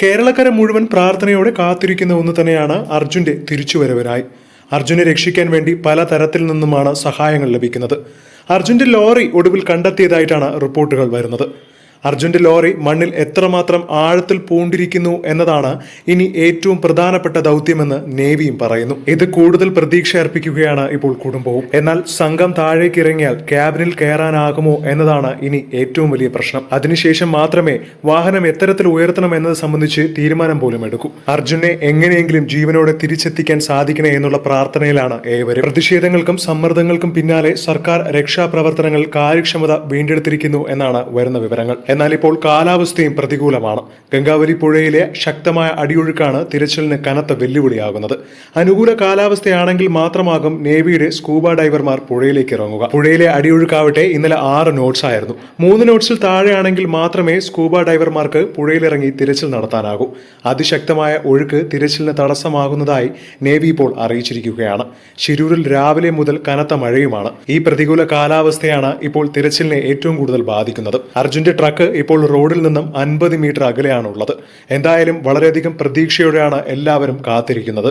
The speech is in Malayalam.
കേരളക്കര മുഴുവൻ പ്രാർത്ഥനയോടെ കാത്തിരിക്കുന്ന ഒന്ന് തന്നെയാണ് അർജുന്റെ തിരിച്ചുവരവിനായി. അർജുനെ രക്ഷിക്കാൻ വേണ്ടി പല തരത്തിൽ നിന്നുമാണ് സഹായങ്ങൾ ലഭിക്കുന്നത്. അർജുന്റെ ലോറി ഒടുവിൽ കണ്ടെത്തിയതായിട്ടാണ് റിപ്പോർട്ടുകൾ വരുന്നത്. അർജുന്റെ ലോറി മണ്ണിൽ എത്രമാത്രം ആഴത്തിൽ പൂണ്ടിരിക്കുന്നു എന്നതാണ് ഇനി ഏറ്റവും പ്രധാനപ്പെട്ട ദൗത്യമെന്ന് നേവിയും പറയുന്നു. ഇത് കൂടുതൽ പ്രതീക്ഷ അർപ്പിക്കുകയാണ് ഇപ്പോൾ കുടുംബവും. എന്നാൽ സംഘം താഴേക്ക് ഇറങ്ങിയാൽ ക്യാബിനിൽ കയറാനാകുമോ എന്നതാണ് ഇനി ഏറ്റവും വലിയ പ്രശ്നം. അതിനുശേഷം മാത്രമേ വാഹനം എത്തരത്തിൽ ഉയർത്തണം എന്നത് സംബന്ധിച്ച് തീരുമാനം പോലും എടുക്കൂ. അർജുനെ എങ്ങനെയെങ്കിലും ജീവനോടെ തിരിച്ചെത്തിക്കാൻ സാധിക്കണേ എന്നുള്ള പ്രാർത്ഥനയിലാണ് ഏവരും. പ്രതിഷേധങ്ങൾക്കും സമ്മർദ്ദങ്ങൾക്കും പിന്നാലെ സർക്കാർ രക്ഷാപ്രവർത്തനങ്ങൾ കാര്യക്ഷമത വീണ്ടെടുത്തിരിക്കുന്നു എന്നാണ് വരുന്ന വിവരങ്ങൾ. എന്നാൽ ഇപ്പോൾ കാലാവസ്ഥയും പ്രതികൂലമാണ്. ഗംഗാവലി പുഴയിലെ ശക്തമായ അടിയൊഴുക്കാണ് തിരച്ചിലിന് കനത്ത വെല്ലുവിളിയാകുന്നത്. അനുകൂല കാലാവസ്ഥയാണെങ്കിൽ മാത്രമാകും നേവിയുടെ സ്കൂബ ഡൈവർമാർ പുഴയിലേക്ക് ഇറങ്ങുക. പുഴയിലെ അടിയൊഴുക്കാവട്ടെ ഇന്നലെ 6 knots ആയിരുന്നു. 3 knotsൽ താഴെയാണെങ്കിൽ മാത്രമേ സ്കൂബ ഡൈവർമാർക്ക് പുഴയിലിറങ്ങി തിരച്ചിൽ നടത്താനാകൂ. അതിശക്തമായ ഒഴുക്ക് തിരച്ചിലിന് തടസ്സമാകുന്നതായി നേവി ഇപ്പോൾ അറിയിച്ചിരിക്കുകയാണ്. ശിരൂരിൽ രാവിലെ മുതൽ കനത്ത മഴയുമാണ്. ഈ പ്രതികൂല കാലാവസ്ഥയാണ് ഇപ്പോൾ തിരച്ചിലിനെ ഏറ്റവും കൂടുതൽ ബാധിക്കുന്നത്. അർജുന്റെ ട്രക്ക് ഇപ്പോൾ റോഡിൽ നിന്നും 50 മീറ്റർ അകലെയാണുള്ളത്. എന്തായാലും വളരെയധികം പ്രതീക്ഷയോടെയാണ് എല്ലാവരും കാത്തിരിക്കുന്നത്.